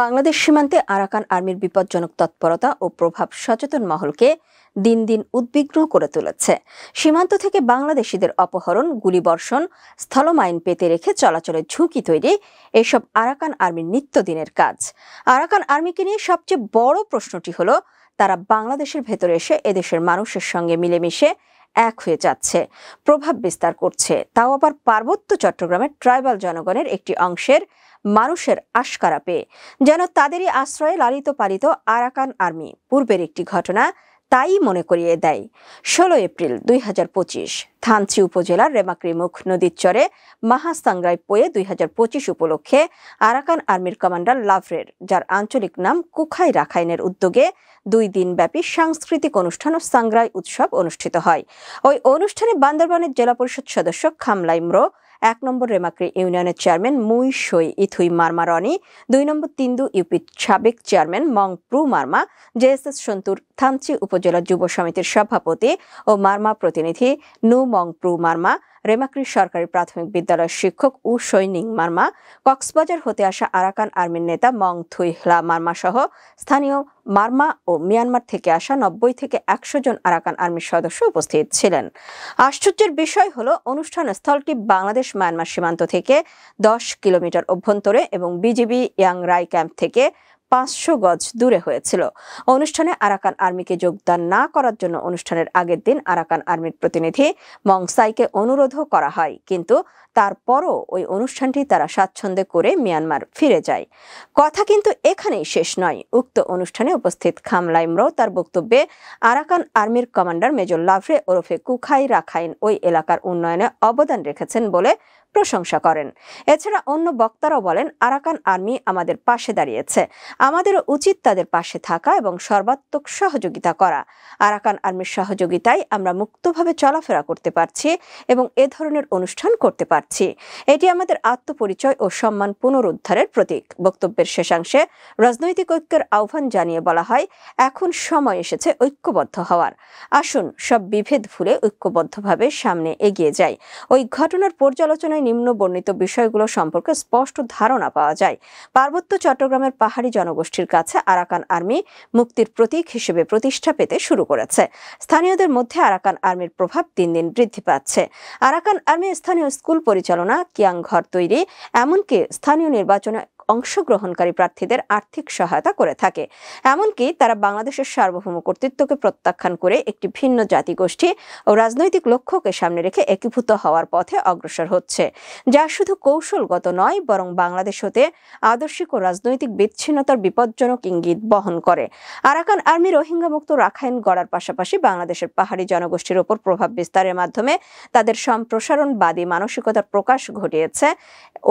বাংলাদেশ সীমান্তে আরাকান আর্মির বিপজ্জনক তৎপরতা ও প্রভাব সচেতন মহলকে দিন দিন উদ্বিগ্ন করে তুলেছে। সীমান্ত থেকে বাংলাদেশিদের অপহরণ, গুলিবর্ষণ, স্থলমাইন পেতে রেখে চলাচলের ঝুঁকি তৈরি এসব আরাকান আর্মির নিত্যদিনের কাজ। আরাকান আর্মিকে নিয়ে সবচেয়ে বড় প্রশ্নটি হলো, তারা বাংলাদেশের ভেতরে এসে এদেশের মানুষের সঙ্গে মিলেমিশে এক হয়ে যাচ্ছে, প্রভাব বিস্তার করছে, তাও আবার পার্বত্য চট্টগ্রামের ট্রাইবাল জনগণের একটি অংশের মানুষের আশকারা পেয়ে। যেন তাদেরই আশ্রয়ে লালিত পালিত আরাকান আর্মি। পূর্বের একটি ঘটনা তাই মনে করিয়ে দেয়। 16 এপ্রিল 2025 থানচি উপজেলার রেমাক্রিমুখ নদীর চরে মাহাসাংরাই পোয়ে 2025 উপলক্ষে আরাকান আর্মির কমান্ডার লাভরের, যার আঞ্চলিক নাম কুখাই রাখাইনের উদ্যোগে 2 দিনব্যাপী সাংস্কৃতিক অনুষ্ঠান ও সাংরাই উৎসব অনুষ্ঠিত হয়। ওই অনুষ্ঠানে বান্দরবানের জেলা পরিষদ সদস্য খামলাইমরো, 1 নম্বর রেমাক্রি ইউনিয়নের চেয়ারম্যান মুই সই ইথুই মার্মা রনি, 2 নম্বর তিন্দু ইউপির সাবেক চেয়ারম্যান মং প্রু মার্মা, জেএসএস সন্তুর থানচি উপজেলা যুব সমিতির সভাপতি ও মার্মা প্রতিনিধি নু মং প্রু মার্মা, রেমাক্রি সরকারি প্রাথমিক বিদ্যালয়ের শিক্ষক উ সৈনিং মার্মা, কক্সবাজার হতে আসা আরাকান আর্মির নেতা মং থুই হ্লা মার্মা সহ স্থানীয় মার্মা ও মিয়ানমার থেকে আসা 90 থেকে 100 জন আরাকান আর্মির সদস্য উপস্থিত ছিলেন। আশ্চর্যের বিষয় হলো, অনুষ্ঠান স্থলটি বাংলাদেশ মায়ানমার সীমান্ত থেকে 10 কিলোমিটার অভ্যন্তরে এবং বিজিবি ইয়াং রাই ক্যাম্প থেকে 500 গজ দূরে হয়েছিল। অনুষ্ঠানে আরাকান আর্মিকে যোগদান না করার জন্য অনুষ্ঠানের আগের দিন আরাকান আর্মির প্রতিনিধি মং সাইকে অনুরোধও করা হয়, কিন্তু তারপরও ওই অনুষ্ঠানটি তারা স্বাচ্ছন্দ্যে করে মিয়ানমার ফিরে যায়। কথা কিন্তু এখানেই শেষ নয়। উক্ত অনুষ্ঠানে উপস্থিত খামলাইমরো তার বক্তব্যে আরাকান আর্মির কমান্ডার মেজর লাভরে ওরফে কুখাই রাখাইন ওই এলাকার উন্নয়নে অবদান রেখেছেন বলে প্রশংসা করেন। এছাড়া অন্য বক্তারাও বলেন, আরাকান আর্মি আমাদের পাশে দাঁড়িয়েছে, আমাদেরও উচিত তাদের পাশে থাকা এবং সর্বাত্মক সহযোগিতা করা। আরাকান আর্মির সহযোগিতায় আমরা মুক্তভাবে চলাফেরা করতে পারছি এবং এ ধরনের অনুষ্ঠান করতে পারছি। এটি আমাদের আত্মপরিচয় ও সম্মান পুনরুদ্ধারের প্রতীক। বক্তব্যের শেষাংশে রাজনৈতিক ঐক্যের আহ্বান জানিয়ে বলা হয়, এখন সময় এসেছে ঐক্যবদ্ধ হওয়ার। আসুন সব বিভেদ ভুলে ঐক্যবদ্ধভাবে সামনে এগিয়ে যাই। ওই ঘটনার পর্যালোচনায় নিম্ন বর্ণিত বিষয়গুলো সম্পর্কে স্পষ্ট ধারণা পাওয়া যায়। পার্বত্য চট্টগ্রামের পাহাড়ি জনগোষ্ঠীর কাছে আরাকান আর্মি মুক্তির প্রতীক হিসেবে প্রতিষ্ঠা পেতে শুরু করেছে। স্থানীয়দের মধ্যে আরাকান আর্মির প্রভাব দিন দিন বৃদ্ধি পাচ্ছে। আরাকান আর্মি স্থানীয় স্কুল পরিচালনা, কিয়াং ঘর তৈরি, এমনকি স্থানীয় নির্বাচনে অংশগ্রহণকারী প্রার্থীদের আর্থিক সহায়তা করে থাকে। এমনকি তারা বাংলাদেশের সার্বভৌম কর্তৃত্বকে প্রত্যাখ্যান করে একটি ভিন্ন জাতিগোষ্ঠী ও রাজনৈতিক লক্ষ্যকে সামনে রেখে একীভূত হওয়ার পথে অগ্রসর হচ্ছে, যা শুধু কৌশলগত নয়, বরং বাংলাদেশ হতে আদর্শিক ও রাজনৈতিক বিচ্ছিন্নতার বিপজ্জনক ইঙ্গিত বহন করে। আরাকান আর্মি রোহিঙ্গা মুক্ত রাখাইন গড়ার পাশাপাশি বাংলাদেশের পাহাড়ি জনগোষ্ঠীর ওপর প্রভাব বিস্তারের মাধ্যমে তাদের সম্প্রসারণবাদী মানসিকতার প্রকাশ ঘটিয়েছে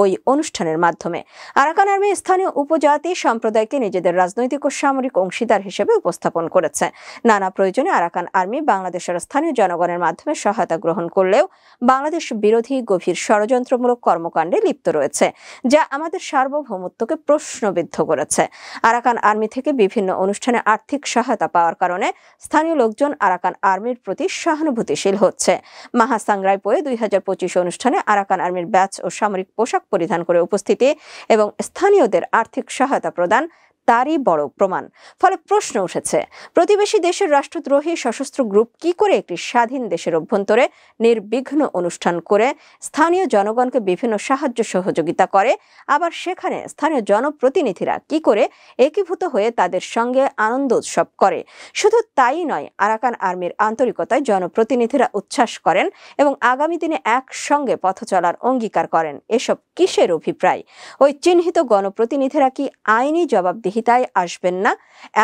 ওই অনুষ্ঠানের মাধ্যমে। আরাকান আর্মি স্থানীয় উপজাতি সম্প্রদায়কে নিজেদের রাজনৈতিক ও সামরিক অংশীদার হিসেবে উপস্থাপন করেছে। নানা প্রয়োজনে আরাকান আর্মি বাংলাদেশের স্থানীয় জনগণের মাধ্যমে সহায়তা গ্রহণ করলেও বাংলাদেশ বিরোধী গভীর ষড়যন্ত্রমূলক কর্মকাণ্ডে লিপ্ত রয়েছে, যা আমাদের সার্বভৌমত্বকে প্রশ্নবিদ্ধ করেছে। আরাকান আর্মি থেকে বিভিন্ন অনুষ্ঠানে আর্থিক সহায়তা পাওয়ার কারণে স্থানীয় লোকজন আরাকান আর্মির প্রতি সহানুভূতিশীল হচ্ছে। মাহাসাংরাই পোয়ে 2025 অনুষ্ঠানে আরাকান আর্মির ব্যাচ ও সামরিক পোশাক পরিধান করে উপস্থিতি এবং স্থানীয়দের আর্থিক সহায়তা প্রদান তারই বড় প্রমাণ। ফলে প্রশ্ন উঠেছে, প্রতিবেশী দেশের রাষ্ট্রদ্রোহী সশস্ত্র গ্রুপ কি করে একটি স্বাধীন দেশের অভ্যন্তরে নির্বিঘ্ন অনুষ্ঠান করে স্থানীয় জনগণকে বিভিন্ন সাহায্য সহযোগিতা করে, আবার সেখানে স্থানীয় জনপ্রতিনিধিরা কি করে একীভূত হয়ে তাদের সঙ্গে আনন্দ উৎসব করে। শুধু তাই নয়, আরাকান আর্মির আন্তরিকতায় জনপ্রতিনিধিরা উচ্ছ্বাস করেন এবং আগামী দিনে একসঙ্গে পথ চলার অঙ্গীকার করেন। এসব কিসের অভিপ্রায়? ওই চিহ্নিত গণপ্রতিনিধিরা কি আইনি জবাবদিহিতায় আসবেন না?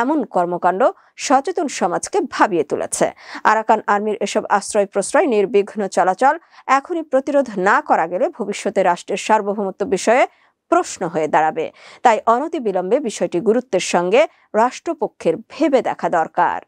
এমন কর্মকাণ্ড সচেতন সমাজকে ভাবিয়ে তুলেছে। আরাকান আর্মির এসব আশ্রয় প্রশ্রয় নির্বিঘ্ন চলাচল এখনই প্রতিরোধ না করা গেলে ভবিষ্যতে রাষ্ট্রের সার্বভৌমত্ব বিষয়ে প্রশ্ন হয়ে দাঁড়াবে। তাই অনতিবিলম্বে বিষয়টি গুরুত্বের সঙ্গে রাষ্ট্রপক্ষের ভেবে দেখা দরকার।